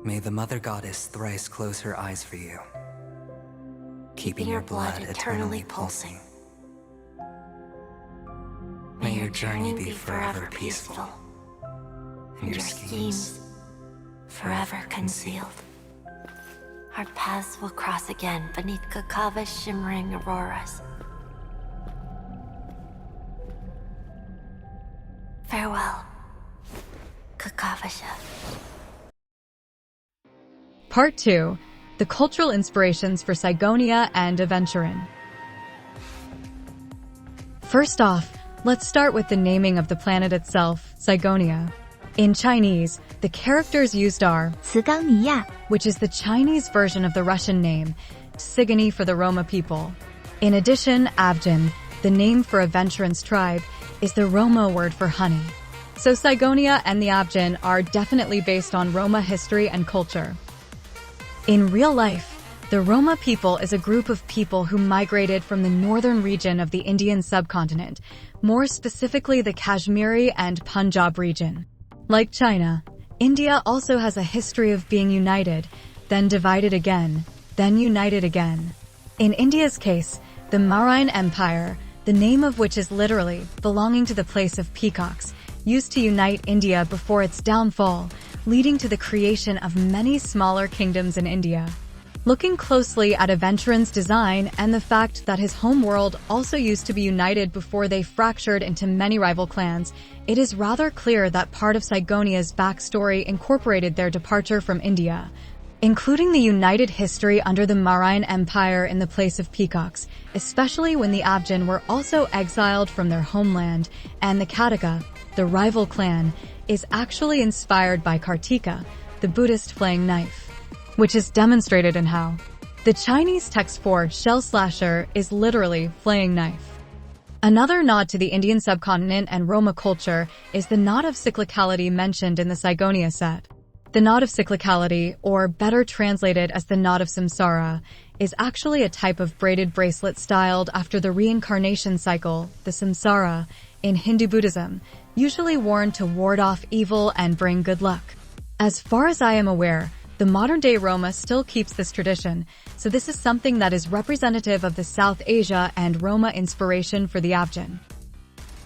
May the Mother Goddess thrice close her eyes for you, keeping your blood eternally pulsing. May your journey be forever peaceful, and your schemes forever concealed. Our paths will cross again beneath Kakava's shimmering auroras. Farewell, Kakavasha. Part 2. The Cultural Inspirations for Sygonia and Aventurine. First off, let's start with the naming of the planet itself, Sygonia. In Chinese, the characters used are 茨冈尼亚, which is the Chinese version of the Russian name, Tsigany for the Roma people. In addition, Avgin, the name for Aventurine's tribe, is the Roma word for honey. So Sygonia and the Avgin are definitely based on Roma history and culture. In real life, the Roma people is a group of people who migrated from the northern region of the Indian subcontinent, more specifically the Kashmiri and Punjab region. Like China, India also has a history of being united, then divided again, then united again. In India's case, the Mauryan Empire, the name of which is literally belonging to the place of peacocks, used to unite India before its downfall, leading to the creation of many smaller kingdoms in India. Looking closely at Aventurine's design and the fact that his home world also used to be united before they fractured into many rival clans, it is rather clear that part of Sygonia's backstory incorporated their departure from India, including the united history under the Mauryan Empire in the place of peacocks, especially when the Avgin were also exiled from their homeland, and the Kataka, the rival clan, is actually inspired by Kartika, the Buddhist flaying knife, which is demonstrated in how the Chinese text for shell slasher is literally flaying knife. Another nod to the Indian subcontinent and Roma culture is the knot of cyclicality mentioned in the Sygonia set. The knot of cyclicality, or better translated as the knot of samsara, is actually a type of braided bracelet styled after the reincarnation cycle, the samsara, in Hindu Buddhism, usually worn to ward off evil and bring good luck. As far as I am aware, the modern-day Roma still keeps this tradition, so this is something that is representative of the South Asia and Roma inspiration for the Avgin.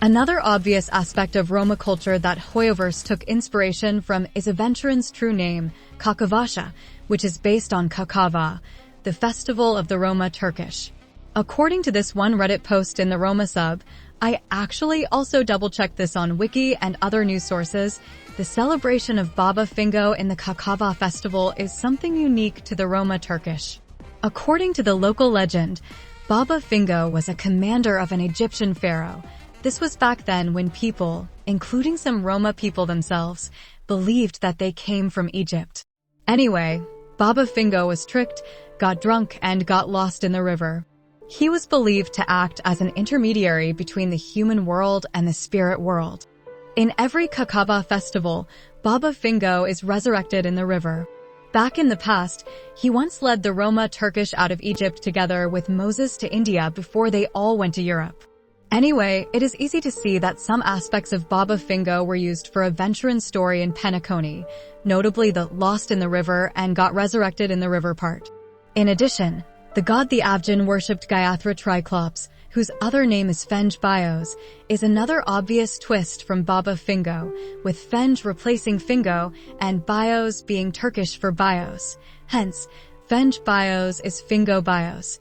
Another obvious aspect of Roma culture that Hoyoverse took inspiration from is Aventurine's true name, Kakavasha, which is based on Kakava, the festival of the Roma Turkish. According to this one Reddit post in the Roma sub, I actually also double-checked this on Wiki and other news sources. The celebration of Baba Fingo in the Kakava festival is something unique to the Roma Turkish. According to the local legend, Baba Fingo was a commander of an Egyptian pharaoh. This was back then when people, including some Roma people themselves, believed that they came from Egypt. Anyway, Baba Fingo was tricked, got drunk, and got lost in the river. He was believed to act as an intermediary between the human world and the spirit world. In every Kakava festival, Baba Fingo is resurrected in the river. Back in the past, he once led the Roma Turkish out of Egypt together with Moses to India before they all went to Europe. Anyway, it is easy to see that some aspects of Baba Fingo were used for Aventurine's story in Penacony, notably the lost in the river and got resurrected in the river part. In addition, the god the Avgin worshipped Gayatri Triclops, whose other name is Fenge Bios, is another obvious twist from Baba Fingo, with Fenge replacing Fingo and Bios being Turkish for Bios. Hence, Fenge Bios is Fingo Bios,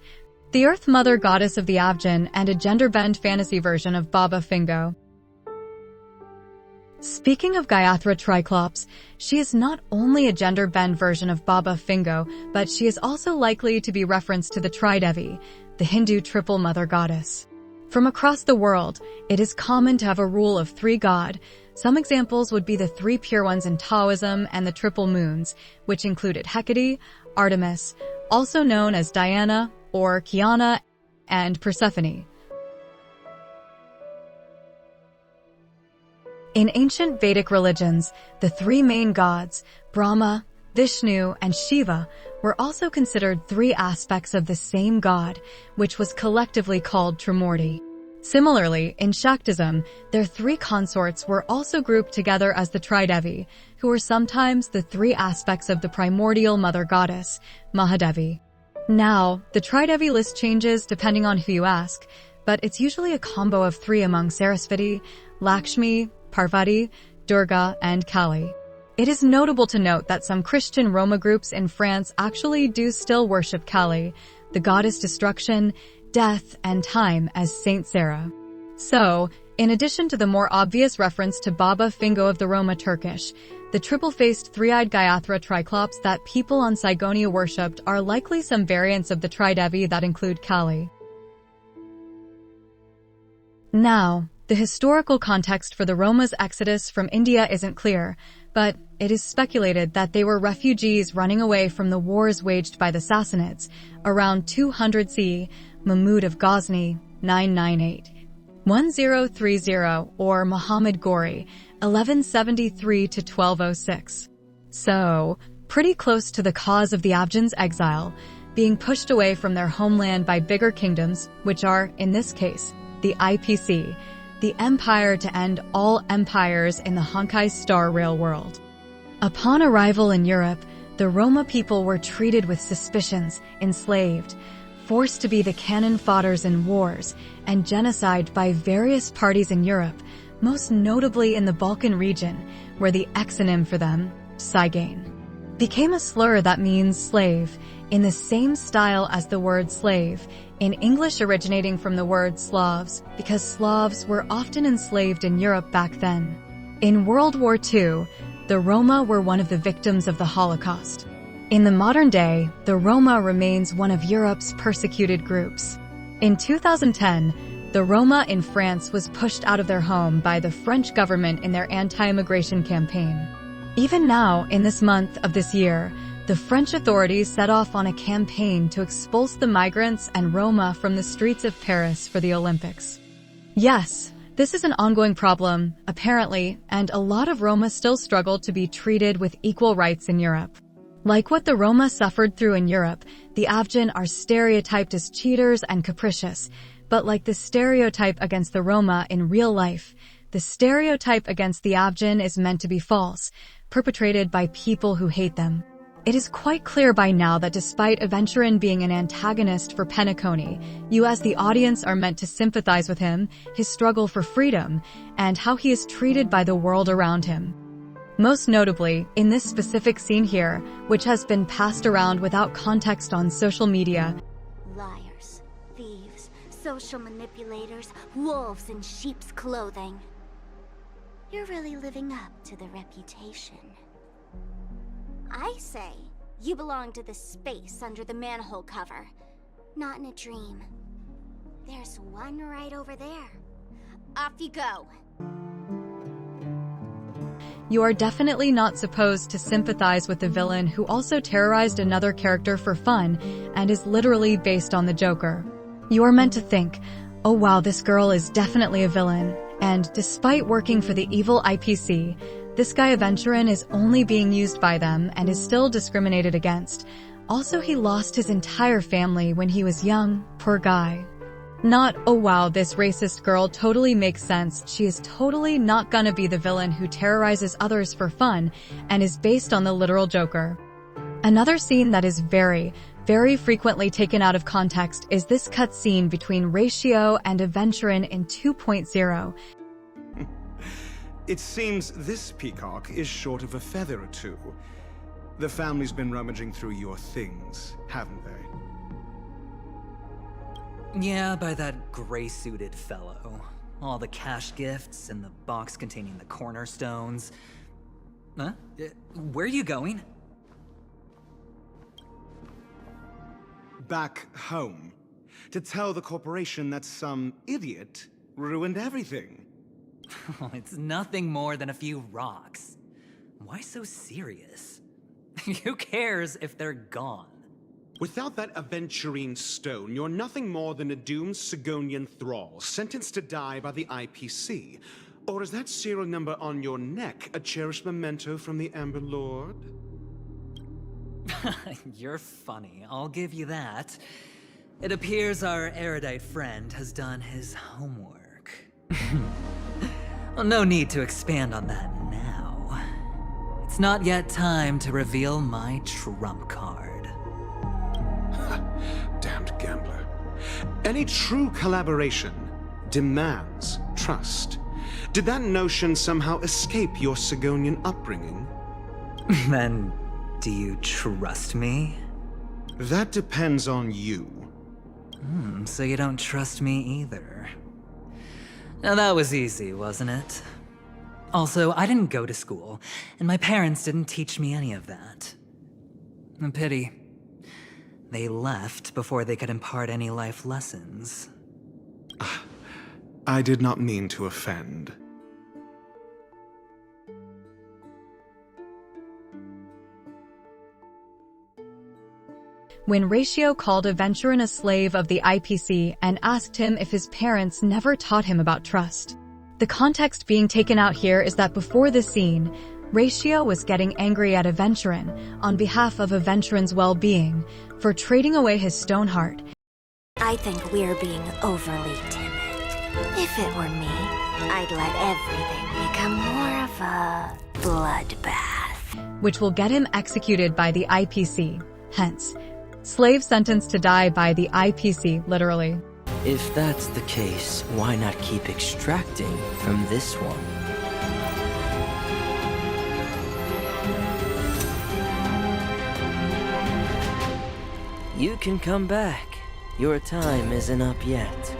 the Earth Mother goddess of the Avgin and a gender-bend fantasy version of Baba Fingo. Speaking of Gayatri Triclops, she is not only a gender-bend version of Baba Fingo, but she is also likely to be referenced to the Tridevi, the Hindu triple mother goddess. From across the world, it is common to have a rule of three god. Some examples would be the three pure ones in Taoism and the triple moons, which included Hecate, Artemis, also known as Diana or Kiana, and Persephone. In ancient Vedic religions, the three main gods, Brahma, Vishnu, and Shiva, were also considered three aspects of the same god, which was collectively called Trimurti. Similarly, in Shaktism, their three consorts were also grouped together as the Tridevi, who were sometimes the three aspects of the primordial mother goddess, Mahadevi. Now, the Tridevi list changes depending on who you ask, but it's usually a combo of three among Sarasvati, Lakshmi, Parvati, Durga, and Kali. It is notable to note that some Christian Roma groups in France actually do still worship Kali, the goddess destruction, death, and time, as Saint Sarah. So, in addition to the more obvious reference to Baba Fingo of the Roma Turkish, the triple-faced three-eyed Gayathra Triclops that people on Sigonia worshipped are likely some variants of the Tridevi that include Kali. Now, the historical context for the Roma's exodus from India isn't clear, but it is speculated that they were refugees running away from the wars waged by the Sassanids around 200 CE, Mahmud of Ghazni, 998. 1030, or Muhammad Ghori, 1173 to 1206. So, pretty close to the cause of the Afghans' exile, being pushed away from their homeland by bigger kingdoms, which are, in this case, the IPC, the empire to end all empires in the Honkai Star Rail world. Upon arrival in Europe, the Roma people were treated with suspicions, enslaved, forced to be the cannon fodders in wars, and genocide by various parties in Europe, most notably in the Balkan region, where the exonym for them, Cygane, became a slur that means slave, in the same style as the word slave, in English originating from the word Slavs, because Slavs were often enslaved in Europe back then. In World War II, the Roma were one of the victims of the Holocaust. In the modern day, the Roma remains one of Europe's persecuted groups. In 2010, the Roma in France was pushed out of their home by the French government in their anti-immigration campaign. Even now, in this month of this year, the French authorities set off on a campaign to expulse the migrants and Roma from the streets of Paris for the Olympics. Yes, this is an ongoing problem, apparently, and a lot of Roma still struggle to be treated with equal rights in Europe. Like what the Roma suffered through in Europe, the Afghan are stereotyped as cheaters and capricious, but like the stereotype against the Roma in real life, the stereotype against the Afghan is meant to be false, perpetrated by people who hate them. It is quite clear by now that despite Aventurine being an antagonist for Penacony, you as the audience are meant to sympathize with him, his struggle for freedom, and how he is treated by the world around him. Most notably, in this specific scene here, which has been passed around without context on social media. Liars, thieves, social manipulators, wolves in sheep's clothing. You're really living up to the reputation. I say, you belong to the space under the manhole cover, not in a dream. There's one right over there. Off you go. You are definitely not supposed to sympathize with the villain who also terrorized another character for fun and is literally based on the Joker. You are meant to think, oh wow, this girl is definitely a villain, and despite working for the evil IPC, this guy Aventurine is only being used by them and is still discriminated against. Also, he lost his entire family when he was young, poor guy. Not, oh wow, this racist girl totally makes sense. She is totally not gonna be the villain who terrorizes others for fun and is based on the literal Joker. Another scene that is very, very frequently taken out of context is this cutscene between Ratio and Aventurine in 2.0. It seems this peacock is short of a feather or two. The family's been rummaging through your things, haven't they? Yeah, by that gray-suited fellow. All the cash gifts and the box containing the cornerstones. Huh? Where are you going? Back home. To tell the corporation that some idiot ruined everything. It's nothing more than a few rocks. Why so serious? Who cares if they're gone? Without that Aventurine stone, you're nothing more than a doomed Sigonian thrall, sentenced to die by the IPC. Or is that serial number on your neck a cherished memento from the Amber Lord? You're funny, I'll give you that. It appears our erudite friend has done his homework. Well, no need to expand on that now. It's not yet time to reveal my trump card. Damned gambler. Any true collaboration demands trust. Did that notion somehow escape your Sigonian upbringing? Then, do you trust me? That depends on you. So you don't trust me either. Now that was easy, wasn't it? Also, I didn't go to school, and my parents didn't teach me any of that. A pity. They left before they could impart any life lessons. I did not mean to offend. When Ratio called Aventurine a slave of the IPC and asked him if his parents never taught him about trust. The context being taken out here is that before the scene, Ratio was getting angry at Aventurine on behalf of Aventurine's well-being for trading away his stone heart. I think we're being overly timid. If it were me, I'd let everything become more of a bloodbath. Which will get him executed by the IPC, hence, slave sentenced to die by the IPC, literally. If that's the case, why not keep extracting from this one? You can come back. Your time isn't up yet.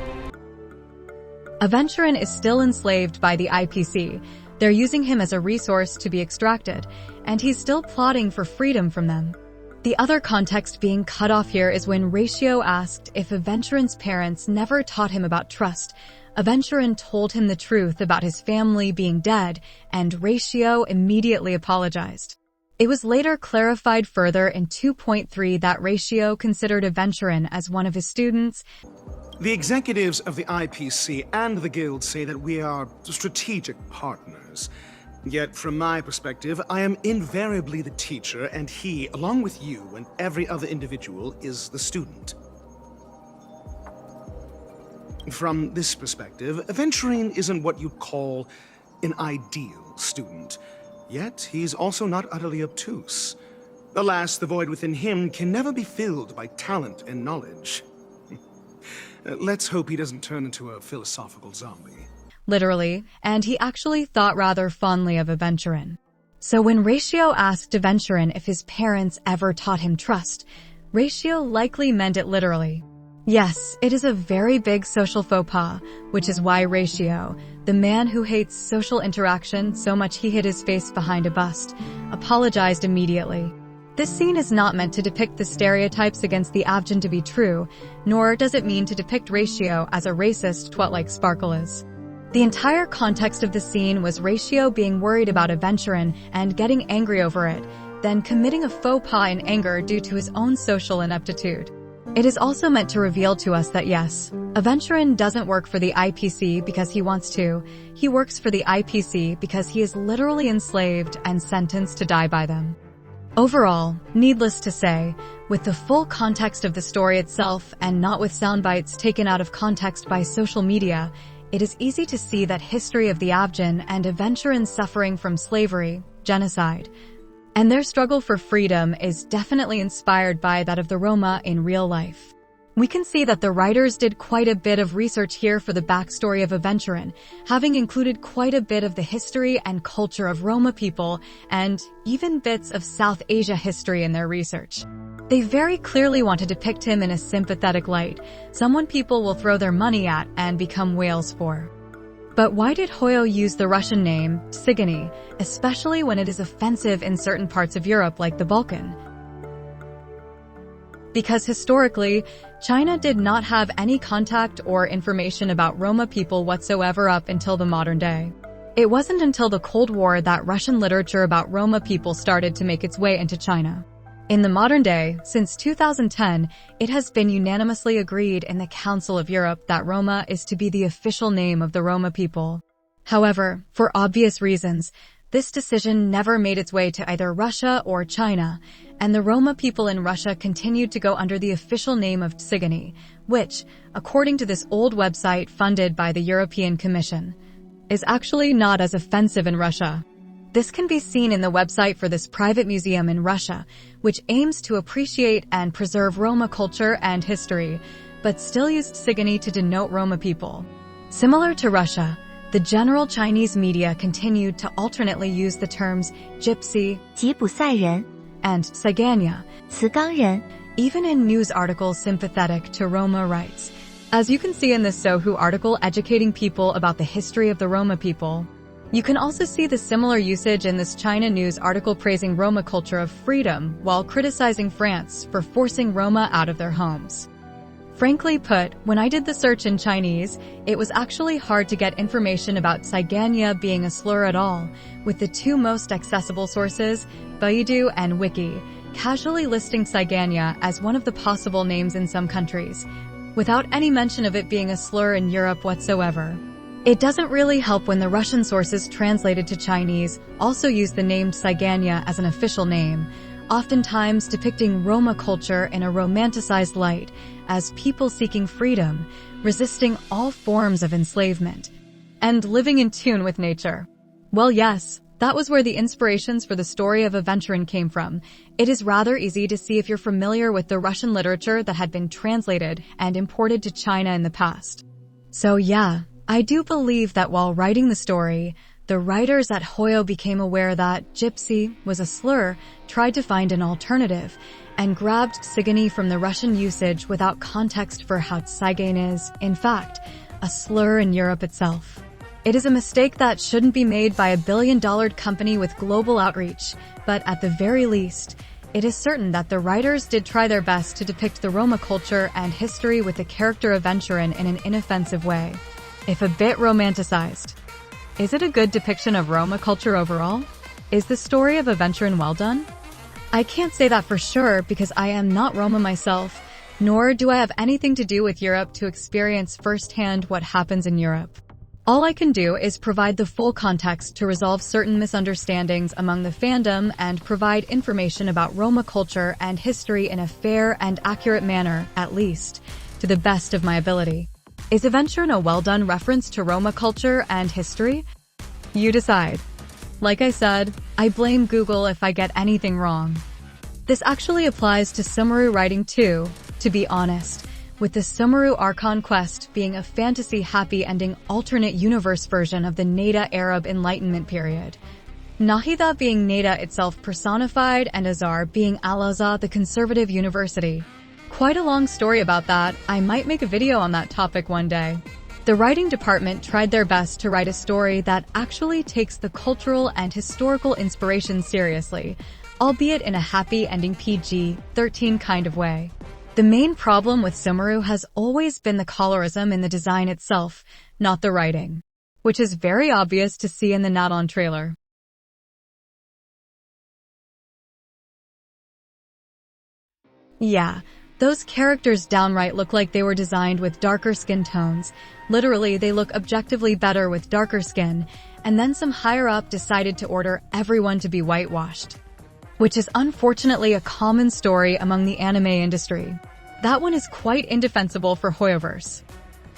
Aventurine is still enslaved by the IPC. They're using him as a resource to be extracted, and he's still plotting for freedom from them. The other context being cut off here is when Ratio asked if Aventurine's parents never taught him about trust. Aventurine told him the truth about his family being dead, and Ratio immediately apologized. It was later clarified further in 2.3 that Ratio considered Aventurine as one of his students. The executives of the IPC and the Guild say that we are strategic partners. Yet, from my perspective, I am invariably the teacher, and he, along with you and every other individual, is the student. From this perspective, Aventurine isn't what you'd call an ideal student. Yet, he's also not utterly obtuse. Alas, the void within him can never be filled by talent and knowledge. Let's hope he doesn't turn into a philosophical zombie. Literally, and he actually thought rather fondly of Aventurine. So when Ratio asked Aventurine if his parents ever taught him trust, Ratio likely meant it literally. Yes, it is a very big social faux pas, which is why Ratio, the man who hates social interaction so much he hid his face behind a bust, apologized immediately. This scene is not meant to depict the stereotypes against the Avgin to be true, nor does it mean to depict Ratio as a racist twat like Sparkle is. The entire context of the scene was Ratio being worried about Aventurine and getting angry over it, then committing a faux pas in anger due to his own social ineptitude. It is also meant to reveal to us that yes, Aventurine doesn't work for the IPC because he wants to. He works for the IPC because he is literally enslaved and sentenced to die by them. Overall, needless to say, with the full context of the story itself and not with sound bites taken out of context by social media, it is easy to see that history of the Avgin and Aventurine's suffering from slavery, genocide, and their struggle for freedom is definitely inspired by that of the Roma in real life. We can see that the writers did quite a bit of research here for the backstory of Aventurine, having included quite a bit of the history and culture of Roma people and even bits of South Asia history in their research. They very clearly want to depict him in a sympathetic light, someone people will throw their money at and become whales for. But why did Hoyo use the Russian name, Sigony, especially when it is offensive in certain parts of Europe like the Balkan? Because historically, China did not have any contact or information about Roma people whatsoever up until the modern day. It wasn't until the Cold War that Russian literature about Roma people started to make its way into China. In the modern day, since 2010, it has been unanimously agreed in the Council of Europe that Roma is to be the official name of the Roma people. However, for obvious reasons, This decision never made its way to either Russia or China, and the Roma people in Russia continued to go under the official name of Tsigany, which, according to this old website funded by the European Commission, is actually not as offensive in Russia. This can be seen in the website for this private museum in Russia, which aims to appreciate and preserve Roma culture and history, but still used Tsigany to denote Roma people. Similar to Russia, the general Chinese media continued to alternately use the terms gypsy 吉普赛人, and Saiganya, 茨冈人, even in news articles sympathetic to Roma rights. As you can see in this Sohu article educating people about the history of the Roma people, you can also see the similar usage in this China news article praising Roma culture of freedom while criticizing France for forcing Roma out of their homes. Frankly put, when I did the search in Chinese, it was actually hard to get information about Saiganya being a slur at all, with the two most accessible sources, Baidu and Wiki, casually listing Saiganya as one of the possible names in some countries, without any mention of it being a slur in Europe whatsoever. It doesn't really help when the Russian sources translated to Chinese also use the name Saiganya as an official name, oftentimes depicting Roma culture in a romanticized light as people seeking freedom, resisting all forms of enslavement, and living in tune with nature. Well, yes, that was where the inspirations for the story of Aventurine came from. It is rather easy to see if you're familiar with the Russian literature that had been translated and imported to China in the past. So yeah, I do believe that while writing the story, the writers at Hoyo became aware that gypsy was a slur, tried to find an alternative, and grabbed Tsigany from the Russian usage without context for how Tsigane is, in fact, a slur in Europe itself. It is a mistake that shouldn't be made by a billion-dollar company with global outreach, but at the very least, it is certain that the writers did try their best to depict the Roma culture and history with the character Aventurine in an inoffensive way, if a bit romanticized. Is it a good depiction of Roma culture overall? Is the story of Aventurine well done? I can't say that for sure because I am not Roma myself, nor do I have anything to do with Europe to experience firsthand what happens in Europe. All I can do is provide the full context to resolve certain misunderstandings among the fandom and provide information about Roma culture and history in a fair and accurate manner, at least, to the best of my ability. Is Aventurine a well-done reference to Roma culture and history? You decide. Like I said, I blame Google if I get anything wrong. This actually applies to Sumeru writing too, to be honest, with the Sumeru Archon quest being a fantasy happy ending alternate universe version of the Neda Arab Enlightenment period. Nahida being Neda itself personified and Azar being Al-Azhar the conservative university. Quite a long story about that. I might make a video on that topic one day. The writing department tried their best to write a story that actually takes the cultural and historical inspiration seriously, albeit in a happy ending PG-13 kind of way. The main problem with Sumeru has always been the colorism in the design itself, not the writing, which is very obvious to see in the Nadon trailer. Yeah, those characters downright look like they were designed with darker skin tones. Literally, they look objectively better with darker skin, and then some higher up decided to order everyone to be whitewashed, which is unfortunately a common story among the anime industry. That one is quite indefensible for Hoyoverse.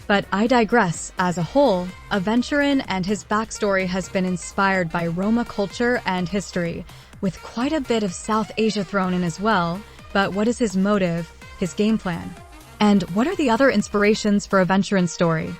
But I digress. As a whole, Aventurine and his backstory has been inspired by Roma culture and history, with quite a bit of South Asia thrown in as well. But what is his motive, his game plan? And what are the other inspirations for Aventurine's story?